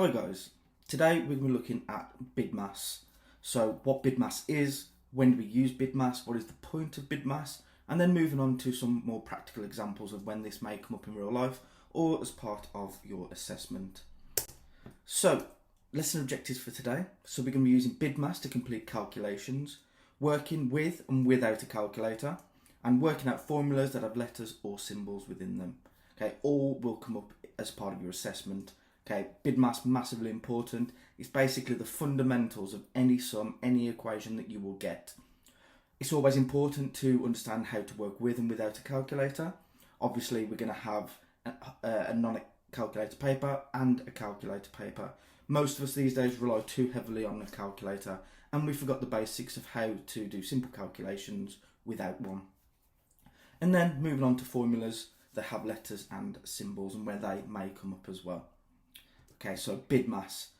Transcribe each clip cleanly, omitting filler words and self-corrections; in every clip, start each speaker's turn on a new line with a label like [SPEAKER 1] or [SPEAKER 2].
[SPEAKER 1] Hi guys, today we're going to be looking at Bidmas. So what Bidmas is, when do we use Bidmas, what is the point of Bidmas, and then moving on to some more practical examples of when this may come up in real life or as part of your assessment. So, lesson objectives for today. So we're going to be using Bidmas to complete calculations, working with and without a calculator, and working out formulas that have letters or symbols within them. Okay, all will come up as part of your assessment. Okay, Bidmas, massively important. It's basically the fundamentals of any sum, any equation that you will get. It's always important to understand how to work with and without a calculator. Obviously, we're going to have a non-calculator paper and a calculator paper. Most of us these days rely too heavily on a calculator, and we forgot the basics of how to do simple calculations without one. And then moving on to formulas that have letters and symbols and where they may come up as well. Okay, so Bidmas,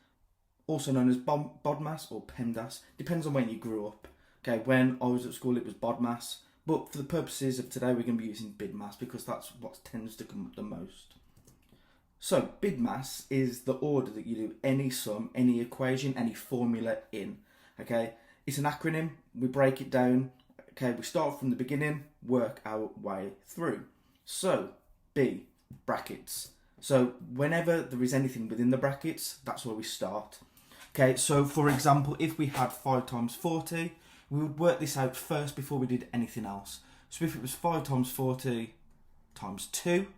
[SPEAKER 1] also known as Bodmas or PEMDAS, depends on when you grew up. Okay, when I was at school it was Bodmas, but for the purposes of today we're going to be using Bidmas because that's what tends to come up the most. So Bidmas is the order that you do any sum, any equation, any formula in. Okay, it's an acronym, we break it down. Okay, we start from the beginning, work our way through. So, B, brackets. So, whenever there is anything within the brackets, that's where we start. Okay, so for example, if we had 5 times 40, we would work this out first before we did anything else. So if it was 5 times 40 times 2,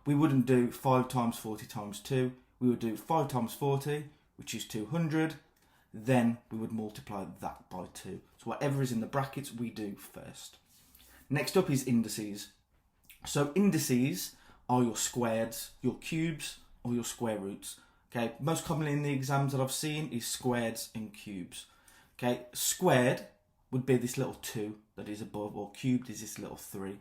[SPEAKER 1] we wouldn't do 5 times 40 times 2. We would do 5 times 40, which is 200. Then we would multiply that by 2. So whatever is in the brackets, we do first. Next up is indices. So indices are your squareds, your cubes, or your square roots. Okay, most commonly in the exams that I've seen is squareds and cubes. Okay, squared would be this little 2 that is above, or cubed is this little 3.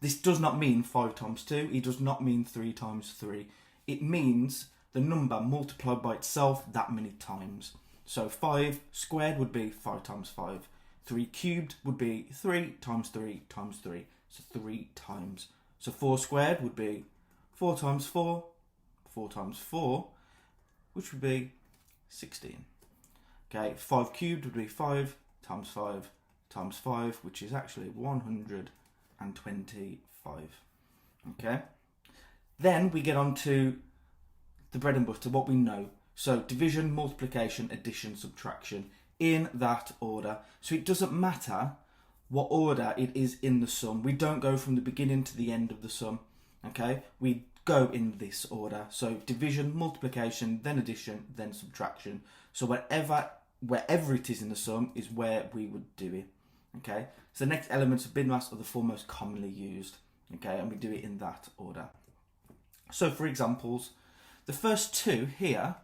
[SPEAKER 1] This does not mean 5 times 2, it does not mean 3 times 3. It means the number multiplied by itself that many times. So 5 squared would be 5 times 5. 3 cubed would be 3 times 3 times 3. So 3 times. So 4 squared would be 4 times 4, 4 times 4, which would be 16. Okay, 5 cubed would be 5 times 5 times 5, which is actually 125. Okay, then we get on to the bread and butter, what we know. So division, multiplication, addition, subtraction, in that order. So it doesn't matter what order it is in the sum. We don't go from the beginning to the end of the sum. Okay, we go in this order. So division, multiplication, then addition, then subtraction. So wherever it is in the sum is where we would do it. Okay, so the next elements of Bidmas are the 4 most commonly used. Okay, and we do it in that order. So for examples, the first 2 here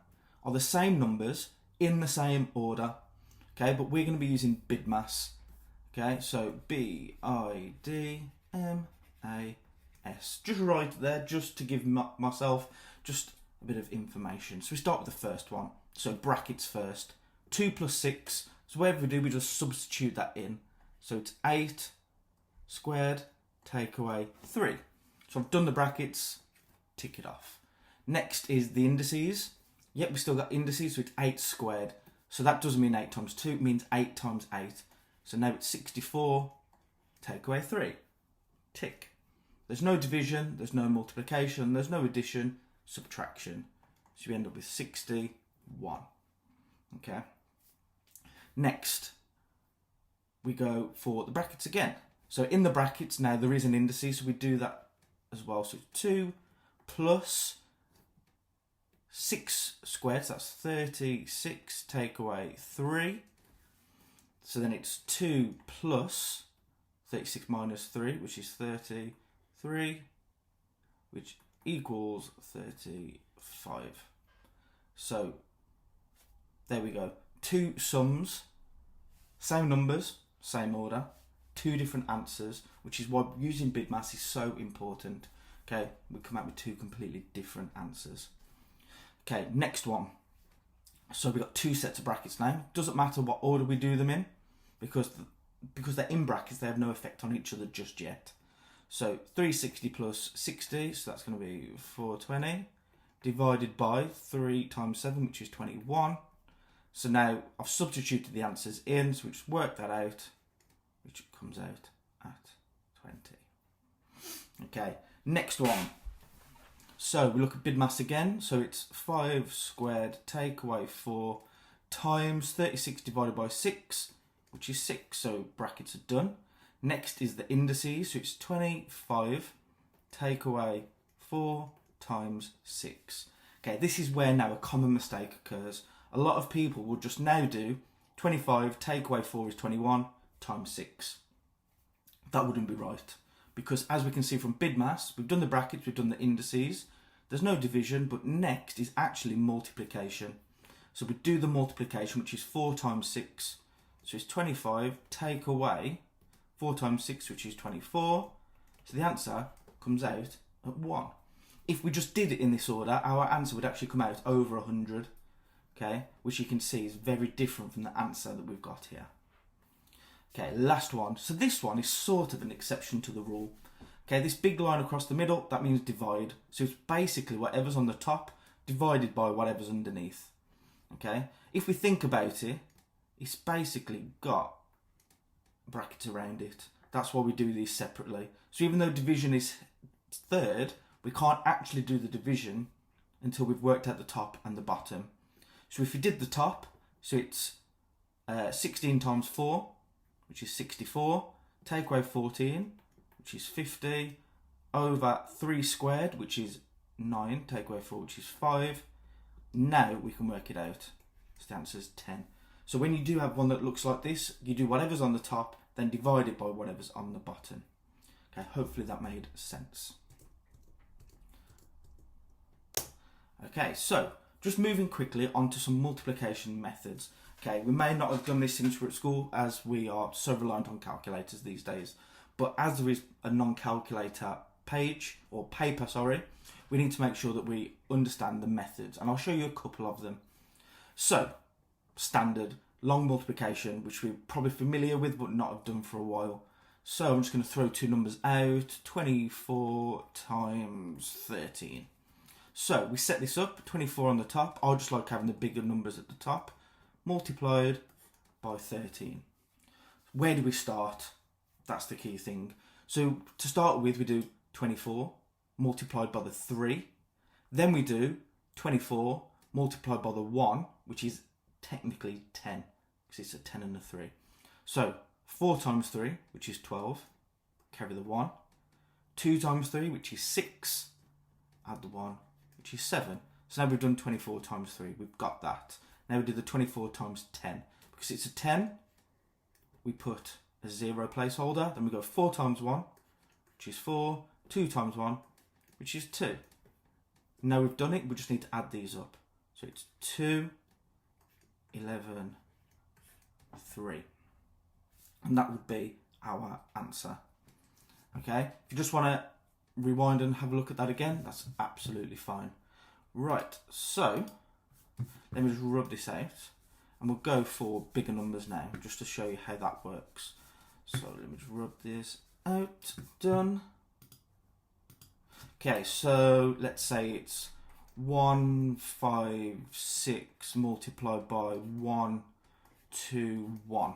[SPEAKER 1] are the same numbers in the same order. Okay, but we're going to be using Bidmas. Okay, so B-I-D-M-A-S. Just right there, just to give myself just a bit of information. So we start with the first one. So brackets first. 2 plus 6. So whatever we do, we just substitute that in. So it's 8 squared, take away 3. So I've done the brackets, tick it off. Next is the indices. Yep, we still got indices, so it's 8 squared. So that doesn't mean 8 times 2, it means 8 times 8. So now it's 64, take away 3. Tick. There's no division, there's no multiplication, there's no addition, subtraction. So we end up with 61. Okay. Next, we go for the brackets again. So in the brackets now there is an indices, so we do that as well. So it's 2 plus 6 squared, so that's 36, take away 3. So then it's 2 plus 36 minus 3, which is 33, which equals 35. So there we go. 2 sums, same numbers, same order, 2 different answers, which is why using Bidmas is so important. Okay, we come out with 2 completely different answers. Okay, next one. So we've got 2 sets of brackets now. Doesn't matter what order we do them in, because they're in brackets, they have no effect on each other just yet. So 360 plus 60, so that's going to be 420, divided by 3 times 7, which is 21. So now I've substituted the answers in, so which work that out, which comes out at 20. Okay, next one. So we look at Bidmas again. So it's 5 squared take away 4 times 36 divided by 6, which is 6. So brackets are done. Next is the indices. So it's 25 take away 4 times 6. Okay, this is where now a common mistake occurs. A lot of people will just now do 25 take away 4 is 21 times 6. That wouldn't be right, because as we can see from Bidmas, we've done the brackets, we've done the indices, there's no division, but next is actually multiplication. So we do the multiplication, which is 4 times 6, so it's 25 take away 4 times 6, which is 24, so the answer comes out at 1. If we just did it in this order, our answer would actually come out over 100, okay, which you can see is very different from the answer that we've got here. Okay, last one. So this one is sort of an exception to the rule. Okay, this big line across the middle, that means divide. So it's basically whatever's on the top divided by whatever's underneath. Okay, if we think about it, it's basically got brackets around it. That's why we do these separately. So even though division is third, we can't actually do the division until we've worked out the top and the bottom. So if we did the top, so it's 16 times 4, which is 64, take away 14, which is 50, over 3 squared, which is 9, take away 4, which is 5. Now we can work it out. So the answer is 10. So when you do have one that looks like this, you do whatever's on the top, then divide it by whatever's on the bottom. Okay, hopefully that made sense. Okay, so just moving quickly onto some multiplication methods. Okay, we may not have done this since we're at school, as we are so reliant on calculators these days. But as there is a non-calculator page, or paper, sorry, we need to make sure that we understand the methods. And I'll show you a couple of them. So, standard, long multiplication, which we're probably familiar with, but not have done for a while. So I'm just going to throw two numbers out, 24 times 13. So we set this up, 24 on the top. I just like having the bigger numbers at the top, multiplied by 13. Where do we start? That's the key thing. So to start with, we do 24 multiplied by the 3. Then we do 24 multiplied by the 1, which is technically 10, because it's a 10 and a 3. So 4 times 3, which is 12, carry the 1. 2 times 3, which is 6, add the 1, which is 7. So now we've done 24 times 3, we've got that. Now we do the 24 times 10. Because it's a 10, we put a 0 placeholder, then we go 4 times 1, which is 4, 2 times 1, which is 2. Now we've done it, we just need to add these up. So it's 2, 11, 3. And that would be our answer. Okay, if you just want to rewind and have a look at that again, that's absolutely fine. Right, so let me just rub this out, and we'll go for bigger numbers now, just to show you how that works. So let me just rub this out, done. Okay, so let's say it's 156 multiplied by 121.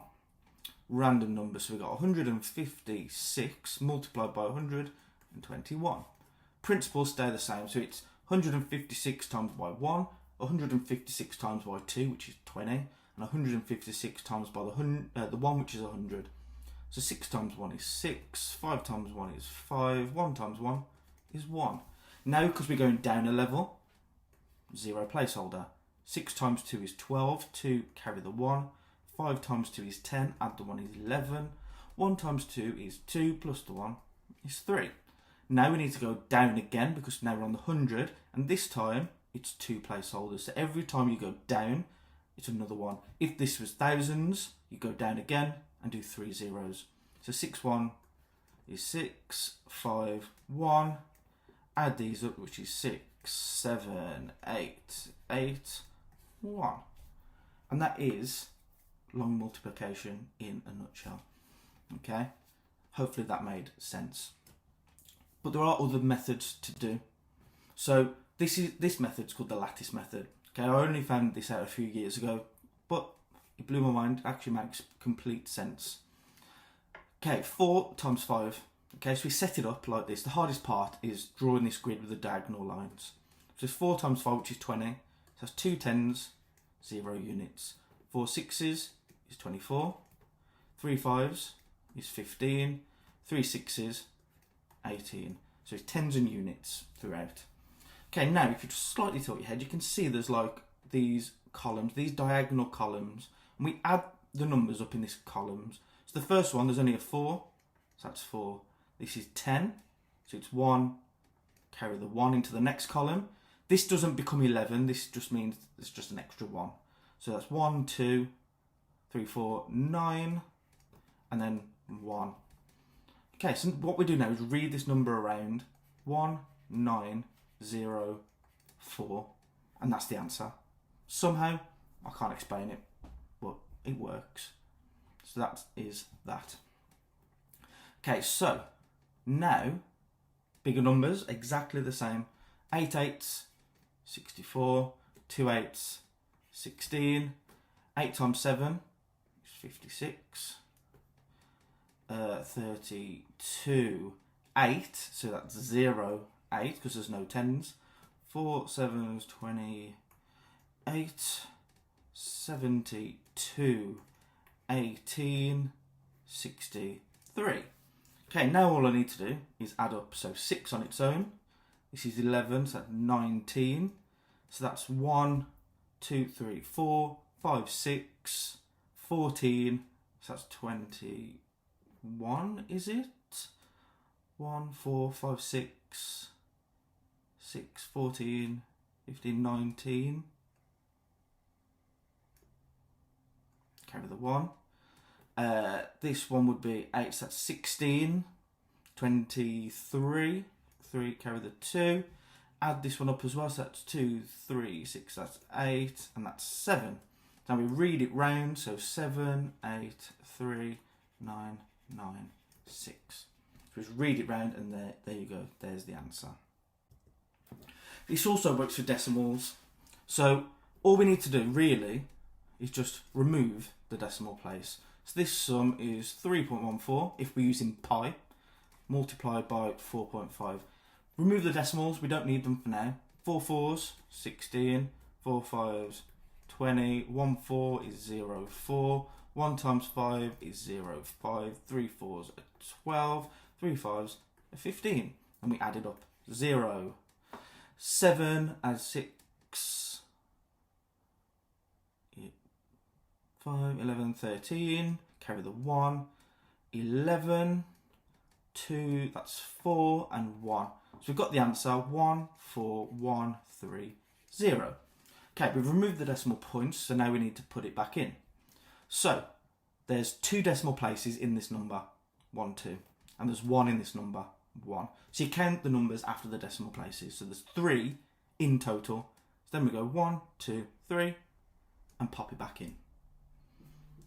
[SPEAKER 1] Random number, so we've got 156 multiplied by 121. Principles stay the same, so it's 156 times by 1, 156 times by 2, which is 20, and 156 times by the 1, which is 100. So 6 times 1 is 6, 5 times 1 is 5, 1 times 1 is 1. Now, because we're going down a level, 0 placeholder. 6 times 2 is 12, 2 carry the 1, 5 times 2 is 10, add the 1 is 11, 1 times 2 is 2, plus the 1 is 3. Now we need to go down again, because now we're on the 100, and this time it's 2 placeholders. So every time you go down, it's another 1. If this was thousands, you go down again and do 3 zeros. So 6, 1 is 6, 5, 1, add these up, which is 6, 7, 8, 8, 1. And that is long multiplication in a nutshell. Okay, hopefully that made sense. But there are other methods to do. So This method's called the lattice method. Okay, I only found this out a few years ago, but it blew my mind. It actually makes complete sense. Okay, 4 times 5. Okay, so we set it up like this. The hardest part is drawing this grid with the diagonal lines. So it's 4 times 5, which is 20. So that's 2 10s, 0 units. 4 6s is 24. 3 5s is 15. 3 6s, 18. So it's tens and units throughout. Okay, now if you just slightly tilt your head, you can see there's like these columns, these diagonal columns, and we add the numbers up in these columns. So the first one, there's only a 4, so that's 4. This is 10, so it's 1, carry the 1 into the next column. This doesn't become 11, this just means it's just an extra 1. So that's 1, 2, 3, 4, 9, and then 1. Okay, so what we do now is read this number around. 1, 9, 0, 4, and that's the answer. Somehow, I can't explain it, but it works. So that is that. Okay, so now, bigger numbers, exactly the same. 8 8s, 64, 2 8s, 16, 8 times 7 is 56, 32, 8, so that's 0, 8, because there's no 10s. 4 7s, 28, 72, 18, 63. Okay, now all I need to do is add up. So 6 on its own. This is 11, so that's 19. So that's 1, 2, 3, 4, 5, 6, 14. So that's 21, is it? 1, 4, 5, 6, 6, 14, 15, 19. Carry the 1. This one would be 8, so that's 16, 23, 3, carry the 2. Add this one up as well, so that's 2, 3, 6, that's 8, and that's 7. Now we read it round, so 7, 8, 3, 9, 9, 6. So just read it round, and there you go, there's the answer. This also works for decimals. So all we need to do really is just remove the decimal place. So this sum is 3.14 if we're using pi, multiplied by 4.5. Remove the decimals, we don't need them for now. 4 4s, 16, 4 5s, 20, 1 4 is 0, 4, 1 times 5 is 0, 5, 3 4s are 12, 3 5s are 15, and we add it up. 0, 7 and 6, 5, 11, 13, carry the 1, 11, 2, that's 4, and 1. So we've got the answer, 1, 4, 1, 3, 0. Okay, we've removed the decimal points, so now we need to put it back in. So, there's 2 decimal places in this number, 1, 2, and there's 1 in this number, 1. So you count the numbers after the decimal places, so there's 3 in total. So then we go 1, 2, 3, and pop it back in.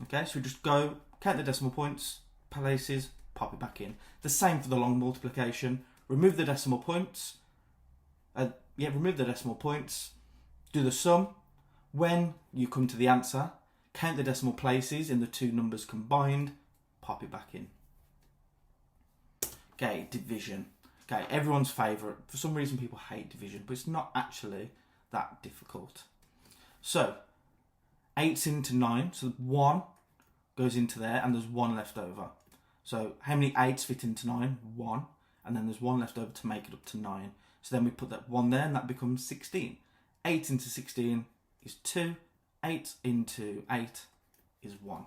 [SPEAKER 1] Okay, so we just go, count the decimal points, places, pop it back in. The same for the long multiplication. Remove the decimal points. Remove the decimal points. Do the sum. When you come to the answer, count the decimal places in the 2 numbers combined, pop it back in. Okay, division. Okay, everyone's favourite. For some reason people hate division, but it's not actually that difficult. So, 8's into 9, so 1 goes into there and there's 1 left over. So how many 8's fit into 9? 1. And then there's 1 left over to make it up to 9. So then we put that 1 there and that becomes 16. 8 into 16 is 2. 8 into 8 is 1.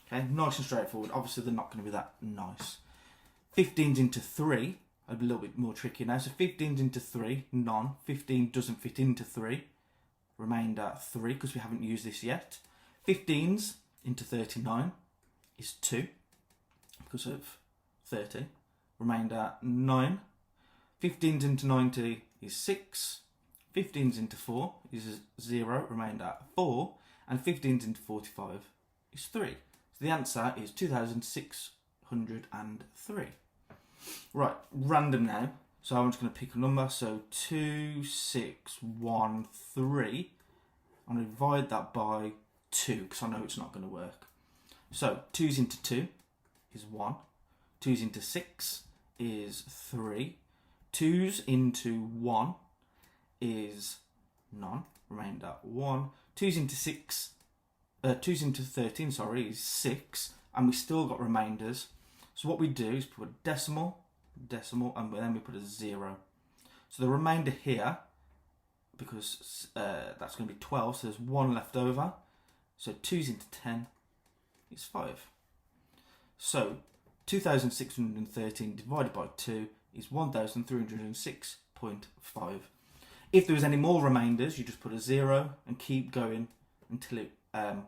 [SPEAKER 1] Okay, nice and straightforward. Obviously they're not going to be that nice. 15's into 3, a little bit more tricky now. So 15's into 3, none. 15 doesn't fit into 3. Remainder 3 because we haven't used this yet. 15's into 39 is 2 because of 30. Remainder 9. 15's into 90 is 6. 15's into 4 is 0. Remainder 4. And 15's into 45 is 3. So the answer is 2,603. Right, random now. So I'm just going to pick a number. So 2613. I'm going to divide that by 2 because I know it's not going to work. So 2's into 2 is 1. 2's into 6 is 3. 2's into 1 is none. Remainder 1. 2's into 6. 2's into 13, sorry, is 6. And we still got remainders. So what we do is put a decimal, and then we put a 0. So the remainder here, because that's going to be 12, so there's 1 left over. So 2's into 10 is 5. So 2,613 divided by 2 is 1,306.5. If there was any more remainders, you just put a 0 and keep going until it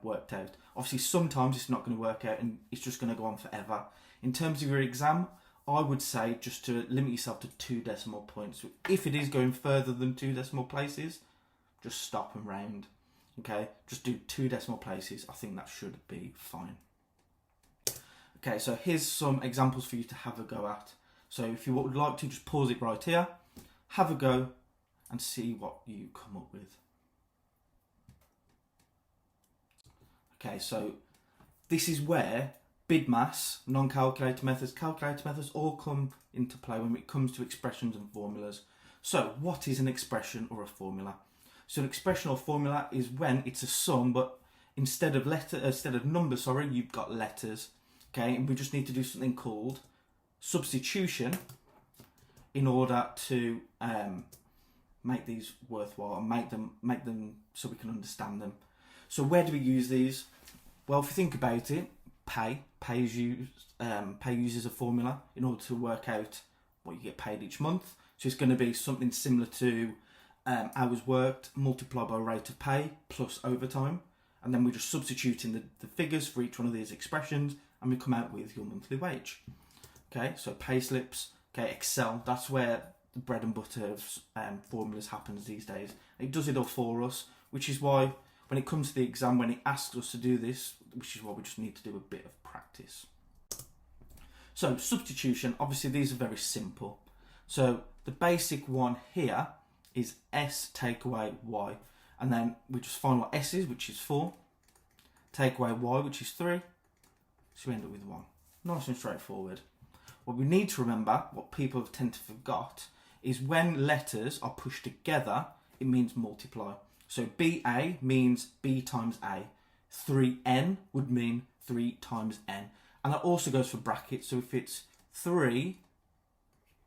[SPEAKER 1] worked out. Obviously, sometimes it's not going to work out and it's just going to go on forever. In terms of your exam, I would say just to limit yourself to 2 decimal points. If it is going further than 2 decimal places, just stop and round. Okay, just do 2 decimal places. I think that should be fine. Okay, so here's some examples for you to have a go at. So if you would like to, just pause it right here, have a go and see what you come up with. Okay, so this is where Bidmas, non-calculator methods, calculator methods all come into play when it comes to expressions and formulas. So what is an expression or a formula? So an expression or formula is when it's a sum, but instead of numbers, you've got letters. Okay, and we just need to do something called substitution in order to make these worthwhile and make them so we can understand them. So where do we use these? Well, if you think about it, pay uses a formula in order to work out what you get paid each month. So it's going to be something similar to hours worked multiplied by rate of pay plus overtime, and then we're just substituting the figures for each one of these expressions, and we come out with your monthly wage. Okay, so pay slips. Okay, Excel. That's where the bread and butter of formulas happens these days. It does it all for us, which is why when it comes to the exam, when it asks us to do this, which is why we just need to do a bit of practice. So substitution, obviously these are very simple. So the basic one here is S take away Y, and then we just find what S is, which is 4, take away Y, which is 3, so we end up with 1. Nice and straightforward. What we need to remember, what people have tend to forgot, is when letters are pushed together, it means multiply. So BA means B times A. 3N would mean 3 times N. And that also goes for brackets. So if it's 3,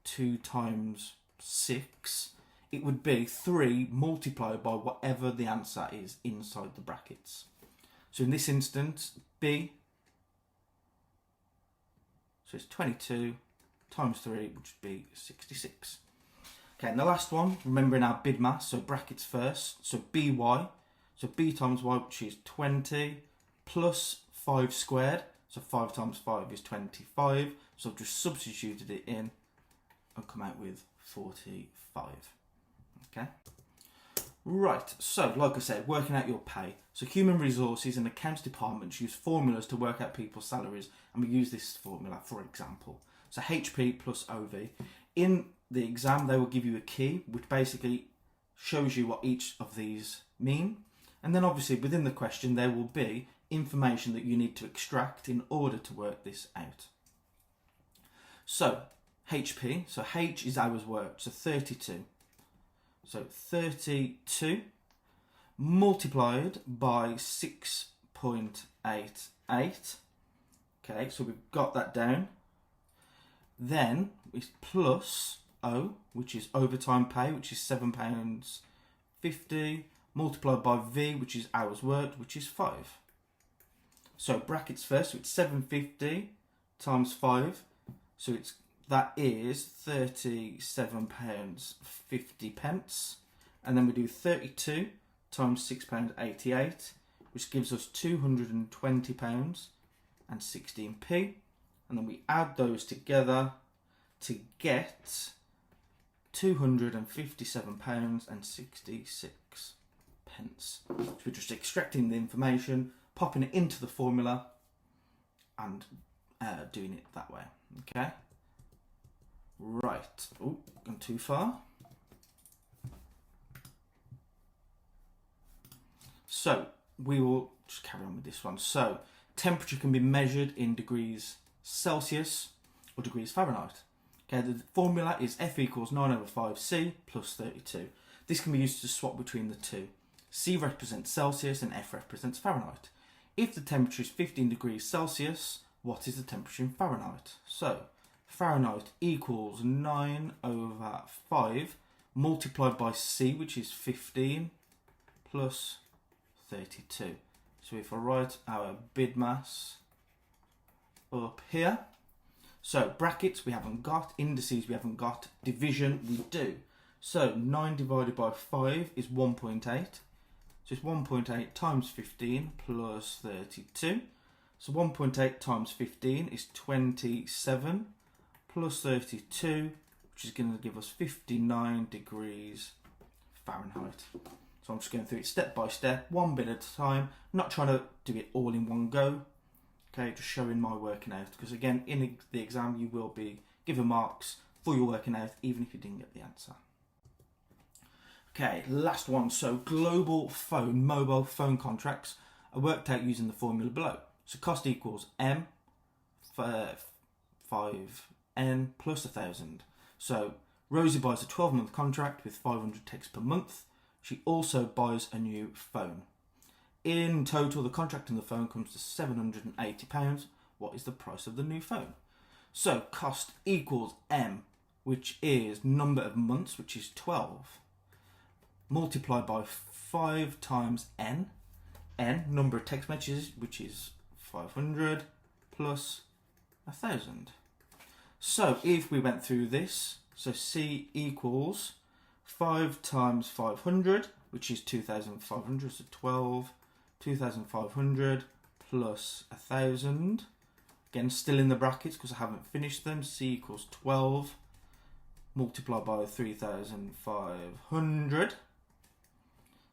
[SPEAKER 1] 2 times 6, it would be 3 multiplied by whatever the answer is inside the brackets. So in this instance, B, so it's 22 times 3, which would be 66. Okay, and the last one, remembering our Bidmas, so brackets first, so BY, so B times Y, which is 20, plus 5 squared, so 5 times 5 is 25, so I've just substituted it in and come out with 45. Okay. Right, so like I said, working out your pay. So human resources and accounts departments use formulas to work out people's salaries, and we use this formula, for example. So HP plus OV. In the exam, they will give you a key, which basically shows you what each of these mean. And then obviously within the question, there will be information that you need to extract in order to work this out. So HP, so H is hours worked, so 32. So 32 multiplied by 6.88. Okay, so we've got that down. Then it's plus O, which is overtime pay, which is £7.50, multiplied by V, which is hours worked, which is 5. So brackets first, so it's 750 times 5, so that is £37.50, and then we do 32 times £6.88, which gives us £220.16p, and then we add those together to get £257.66. So we're just extracting the information, popping it into the formula, and doing it that way. Okay. Right, oh, gone too far. So we will just carry on with this one. So temperature can be measured in degrees Celsius or degrees Fahrenheit. Okay, the formula is F equals 9/5C plus 32. This can be used to swap between the two. C represents Celsius and F represents Fahrenheit. If the temperature is 15 degrees Celsius, what is the temperature in Fahrenheit? So Fahrenheit equals 9/5 multiplied by C, which is 15, plus 32. So if I write our Bidmas up here, so brackets we haven't got, indices we haven't got, division we do. So 9 divided by 5 is 1.8. So it's 1.8 times 15 plus 32. So 1.8 times 15 is 27 plus 32, which is going to give us 59 degrees Fahrenheit. So I'm just going through it step by step, one bit at a time, not trying to do it all in one go. Okay, just showing my working out, because again, in the exam you will be given marks for your working out, even if you didn't get the answer. Okay, last one. So global phone, mobile phone contracts are worked out using the formula below. So cost equals M for 5N plus 1,000. So Rosie buys a 12-month contract with 500 texts per month. She also buys a new phone. In total, the contract and the phone comes to £780. What is the price of the new phone? So cost equals M, which is number of months, which is 12, multiplied by 5 times N, number of text messages, which is 500, plus 1,000. So if we went through this, so C equals 5 times 500, which is 2,500, so 12, 2,500 plus 1,000. Again, still in the brackets because I haven't finished them. C equals 12 multiplied by 3,500.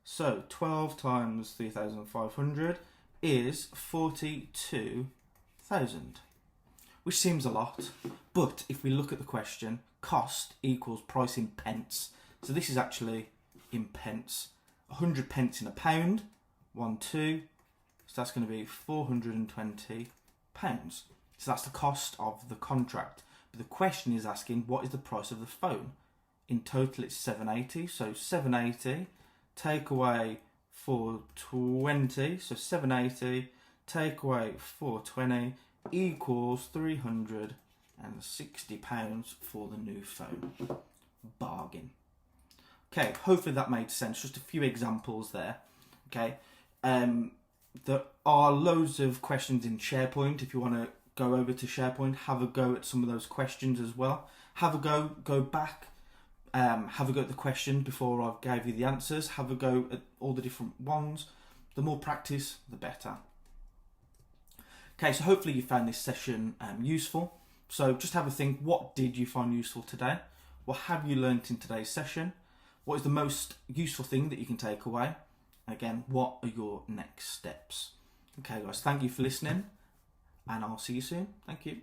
[SPEAKER 1] So 12 times 3,500 is 42,000, which seems a lot. But if we look at the question, cost equals price in pence. So this is actually in pence. 100 pence in a pound, 1, 2. So that's going to be £420. So that's the cost of the contract. But the question is asking, what is the price of the phone? In total, it's 780. So 780, take away 420. So 780, take away 420 equals £360 for the new phone. Bargain. Okay, hopefully that made sense. Just a few examples there. Okay, there are loads of questions in SharePoint. If you want to go over to SharePoint, have a go at some of those questions as well. Have a go back, have a go at the question before I gave you the answers. Have a go at all the different ones. The more practice, the better. Okay, so hopefully you found this session useful. So just have a think, what did you find useful today? What have you learnt in today's session? What is the most useful thing that you can take away? Again, what are your next steps? Okay guys, thank you for listening and I'll see you soon. Thank you.